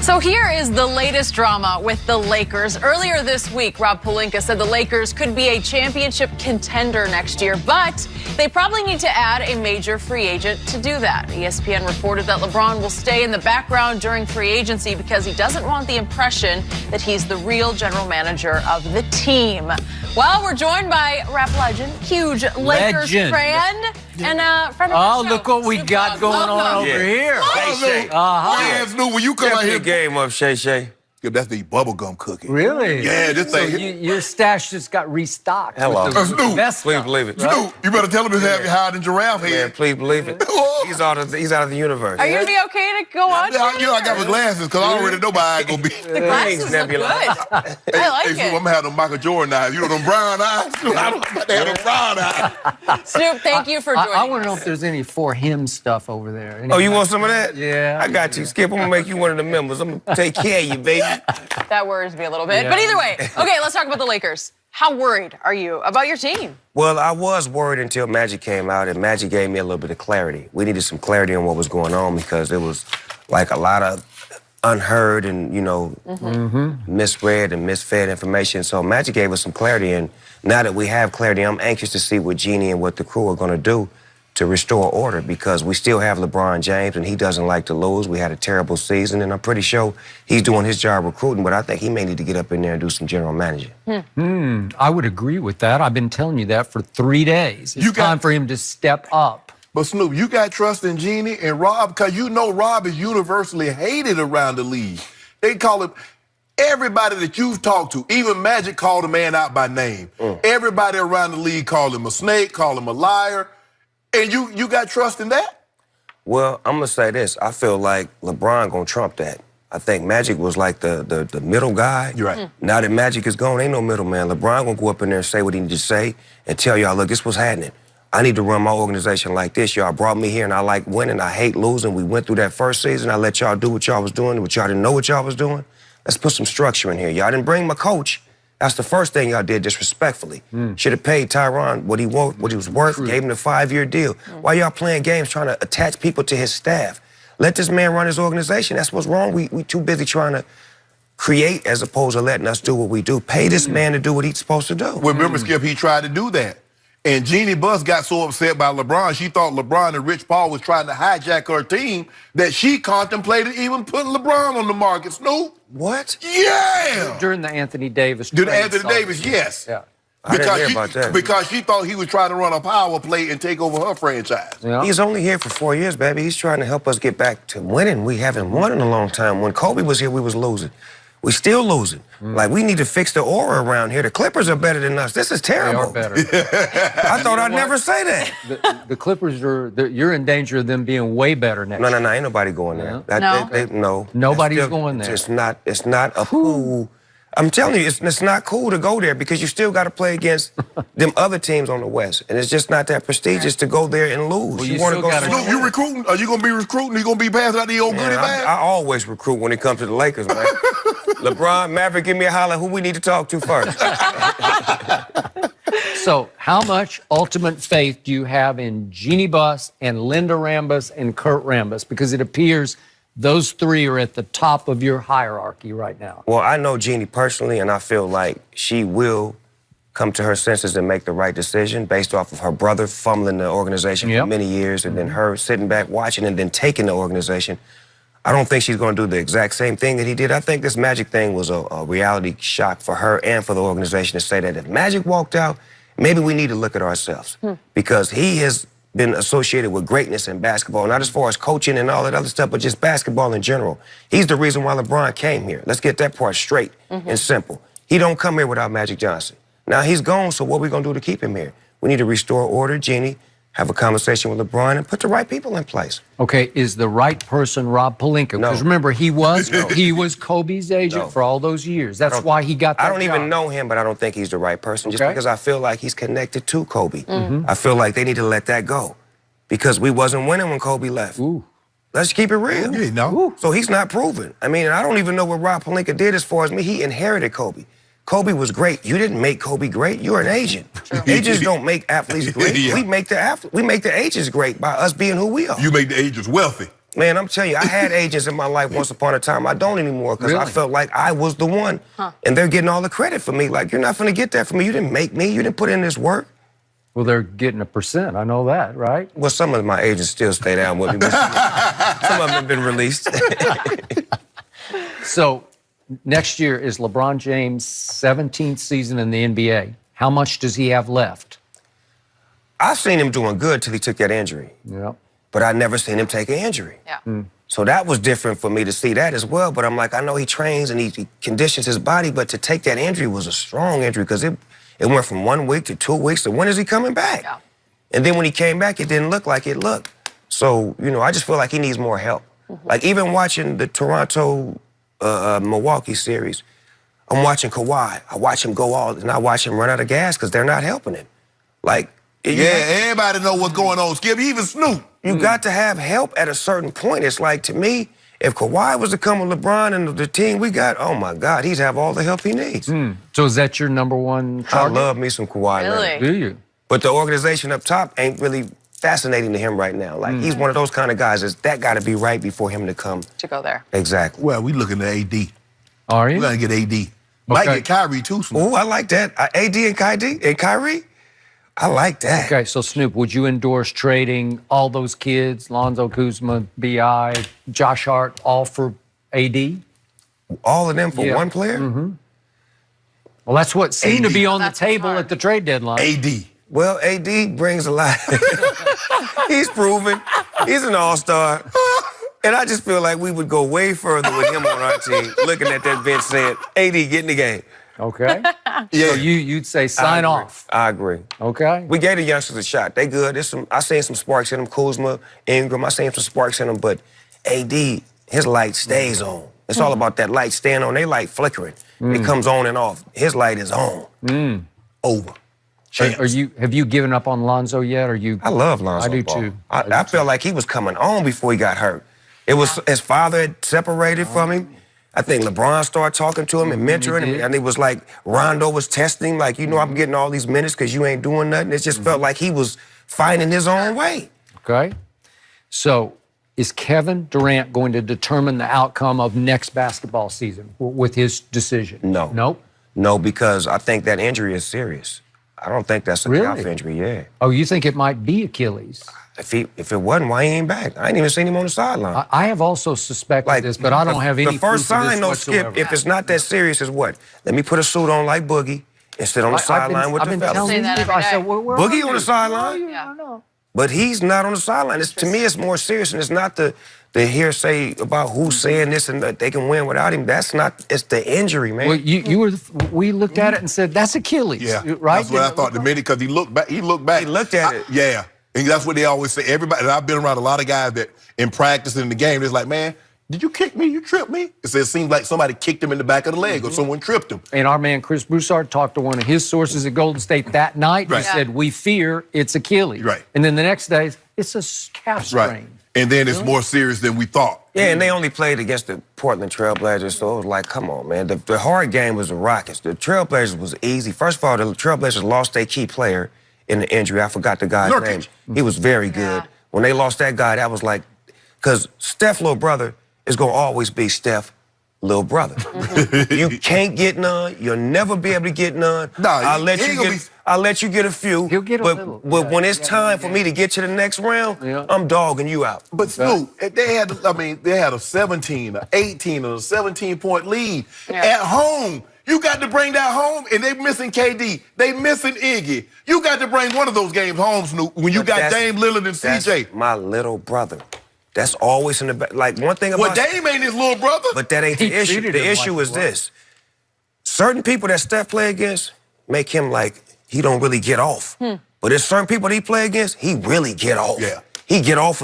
So here is the latest drama with the Lakers. Earlier this week, Rob Pelinka said the Lakers could be a championship contender next year, but they probably need to add a major free agent to do that. ESPN reported that LeBron will stay in the background during free agency because he doesn't want the impression that he's the real general manager of the team. Well, we're joined by rap legend, huge Lakers fan, and friend of the show, look what we Snoop got Dogg. going on Welcome. over here. Shay. Uh-huh. Snoop, when you come out here, game up, Shay. yeah, that's the bubblegum cookie. Really? Yeah, this So thing. your stash just got restocked. Hello. with the Snoop, best Please stuff, believe it. right? Snoop, you better tell him to have you hide in giraffe Man, head. please believe it. He's out of the universe. Are you going to be okay to go on? You know, I got my glasses because I already know my eye gonna be. The glasses look good. Nebula. I like Hey, Snoop, I'm it. gonna have them Michael Jordan eyes. You know them brown eyes? Snoop, I don't have them brown eyes. Snoop, thank you for joining I want to know us. if there's any for him stuff over there. Oh, you want some of that? Yeah. I got you, Skip. I'm gonna make you one of the members. I'm gonna take care of you, baby. That worries me a little bit. Yeah. But either way, okay, let's talk about the Lakers. How worried are you about your team? Well, I was worried until Magic came out, and Magic gave me a little bit of clarity. We needed some clarity on what was going on because there was like a lot of unheard and, misread and misfed information. So Magic gave us some clarity, and now that we have clarity, I'm anxious to see what Jeannie and what the crew are gonna do to restore order because we still have LeBron James, and he doesn't like to lose. We had a terrible season, and I'm pretty sure he's doing his job recruiting, but I think he may need to get up in there and do some general managing. I would agree with that. I've been telling you that for 3 days. It's time for him to step up. But Snoop, you got trust in Jeannie and Rob because you know Rob is universally hated around the league. They call him, everybody that you've talked to, even Magic called the man out by name. Everybody around the league called him a snake, called him a liar. And you got trust in that? Well, I'm gonna say this. I feel like LeBron gonna trump that. I think Magic was like the middle guy. You're right. Now that Magic is gone, ain't no middleman. LeBron gonna go up in there and say what he needs to say and tell y'all, look, this what's happening. I need to run my organization like this. Y'all brought me here and I like winning. I hate losing. We went through that first season. I let y'all do what y'all was doing, but y'all didn't know what y'all was doing. Let's put some structure in here. Y'all didn't bring my coach. That's the first thing y'all did disrespectfully. Should have paid Tyronn what he was worth, gave him the 5-year deal. Why y'all playing games trying to attach people to his staff? Let this man run his organization. That's what's wrong. We too busy trying to create as opposed to letting us do what we do. Pay this man to do what he's supposed to do. Well, remember, Skip, he tried to do that. And Jeannie Buss got so upset by LeBron, she thought LeBron and Rich Paul was trying to hijack her team that she contemplated even putting LeBron on the market. Snoop? What? Yeah! During the Anthony Davis During trade Anthony saga. Davis, yes. Yeah. I didn't hear about that. Because she thought he was trying to run a power play and take over her franchise. Yeah. He's only here for 4 years, baby. He's trying to help us get back to winning. We haven't won in a long time. When Kobe was here, we was losing. We still losing. Like, we need to fix the aura around here. The Clippers are better than us. This is They terrible. are better. I thought I'd never say that. The Clippers you're in danger of them being way better next year. No, ain't nobody going there. Yeah. No? No. Nobody's That's going there. It's not a cool. I'm telling you, it's not cool to go there because you still got to play against them other teams on the West. And it's just not that prestigious to go there and lose. Well, you wanna still gotta- Snoop, you recruiting? Are you going to be recruiting? You going to be passing out the old goodie Man, bag? I always recruit when it comes to the Lakers, man. LeBron, Maverick, give me a holler. Who we need to talk to first? So how much ultimate faith do you have in Jeannie Buss and Linda Rambus and Kurt Rambus? Because it appears those three are at the top of your hierarchy right now. Well, I know Jeannie personally, and I feel like she will come to her senses and make the right decision based off of her brother fumbling the organization for many years and then her sitting back watching and then taking the organization. I don't think she's going to do the exact same thing that he did. I think this Magic thing was a reality shock for her and for the organization to say that if Magic walked out, maybe we need to look at ourselves because he has been associated with greatness in basketball, not as far as coaching and all that other stuff, but just basketball in general. He's the reason why LeBron came here. Let's get that part straight and simple. He don't come here without Magic Johnson. Now he's gone, so what are we going to do to keep him here? We need to restore order, Jeannie, have a conversation with LeBron, and put the right people in place. Okay, is the right person Rob Pelinka? No. Because remember, he was Kobe's agent for all those years. That's why he got that I don't job. even know him, but I don't think he's the right person just Okay. because I feel like he's connected to Kobe. I feel like they need to let that go because we wasn't winning when Kobe left. Ooh. Let's keep it real. Yeah, no. So he's not proven. I mean, I don't even know what Rob Pelinka did as far as me. He inherited Kobe. Kobe was great. You didn't make Kobe great. You're an agent. Agents don't make athletes great. Yeah. We make the agents great by us being who we are. You make the agents wealthy. Man, I'm telling you, I had agents in my life once upon a time. I don't anymore because I felt like I was the one. And they're getting all the credit for me. Like, you're not going to get that from me. You didn't make me. You didn't put in this work. Well, they're getting a percent. I know that, right? Well, some of my agents still stay down with me, but some of them have been released. So, next year is LeBron James' 17th season in the NBA. How much does he have left? I've seen him doing good till he took that injury. Yeah. But I never seen him take an injury. Yeah. So that was different for me to see that as well. But I'm like, I know he trains and he conditions his body, but to take that injury was a strong injury because it went from 1 week to 2 weeks to when is he coming back? Yeah. And then when he came back, it didn't look like it looked. So, you know, I just feel like he needs more help. Like even watching the Toronto Milwaukee series, I'm watching Kawhi. I watch him go all, and I watch him run out of gas because they're not helping him. Like, everybody know what's going on, Skip. Even Snoop. You got to have help at a certain point. It's like, to me, if Kawhi was to come with LeBron and the team we got, oh my God, he'd have all the help he needs. So is that your number one target? I love me some Kawhi Really? Leonard. Do you? But the organization up top ain't really fascinating to him right now. Like, he's one of those kind of guys that got to be right before him to come. To go there. Exactly. Well, we looking at AD. Are We you? gotta get AD. Might Okay. get Kyrie too, Snoop. Oh, I like that. AD and Kyrie? I like that. Okay, so Snoop, would you endorse trading all those kids, Lonzo Kuzma, B.I., Josh Hart, all for AD? All of them for Yeah. one player? Well, that's what seemed to AD. be on the That's what's table hard. at the trade deadline. AD. Well, AD brings a lot. He's proven. He's an all-star. And I just feel like we would go way further with him on our team, looking at that bench saying, AD, get in the game. Okay. Yeah. So you'd say sign off. I agree. Okay. We gave the youngsters a shot. They good. I seen some sparks in them. Kuzma, Ingram, I seen some sparks in them. But AD, his light stays on. It's all about that light staying on. They light flickering. It comes on and off. His light is on. Over. Have you given up on Lonzo yet? Or you? I love Lonzo I do Ball. too. I felt like he was coming on before he got hurt. It was his father had separated from him. I think LeBron started talking to him and mentoring him. And it was like Rondo was testing, like, you know, I'm getting all these minutes because you ain't doing nothing. It just felt like he was finding his own way. Okay. So is Kevin Durant going to determine the outcome of next basketball season with his decision? No. Nope. No, because I think that injury is serious. I don't think that's a Really? calf injury, yeah. Oh, you think it might be Achilles? If it wasn't, why he ain't back? I ain't even seen him on the sideline. I have also suspected this, but I don't have any The first proof of this sign, though, whatsoever. Skip, if it's not that serious, is what? Let me put a suit on like Boogie and sit on the sideline with I've the been fellas. telling Say that you, every I said, day. where Boogie are on the you? sideline? Yeah. But he's not on the sideline. To me, it's more serious, and it's not the hearsay about who's saying this and that they can win without him. That's not. It's the injury, man. Well, we looked at it and said, that's Achilles, Yeah. right? That's what I thought the minute, because he looked back. He looked back. He looked at it. Yeah. And that's what they always say. Everybody, and I've been around a lot of guys that in practice in the game, it's like, man, did you kick me? You tripped me? It seems like somebody kicked him in the back of the leg or someone tripped him. And our man Chris Broussard talked to one of his sources at Golden State that night. Right. He said, we fear it's Achilles. Right. And then the next day, it's a calf strain. Right. And then it's more serious than we thought. Yeah, and they only played against the Portland Trailblazers, so it was like, come on, man. The hard game was the Rockets. The Trailblazers was easy. First of all, the Trailblazers lost their key player in the injury. I forgot the guy's Nurkic. name. He was very good. Yeah. When they lost that guy, that was like, because Steph's little brother is going to always be Steph, little brother. You can't get none. You'll never be able to get none. No, I'll he let ain't you gonna get. I'll let you get a few. He'll get a but, little. But Yeah. when it's time for me to get to the next round, Yeah. I'm dogging you out. But Snoop, they had a 17, an 18, and a 17-point lead at home. You got to bring that home, and they missing KD. They missing Iggy. You got to bring one of those games home, Snoop, when you But got that's- Dame Lillard and That's CJ. my little brother. That's always in the back. Like, one thing about... Well, Dame ain't his little brother. But that ain't the He issue. treated The him issue like is he was. this. Certain people that Steph play against make him like he don't really get off. But there's certain people that he play against, he really get off. Yeah. He get off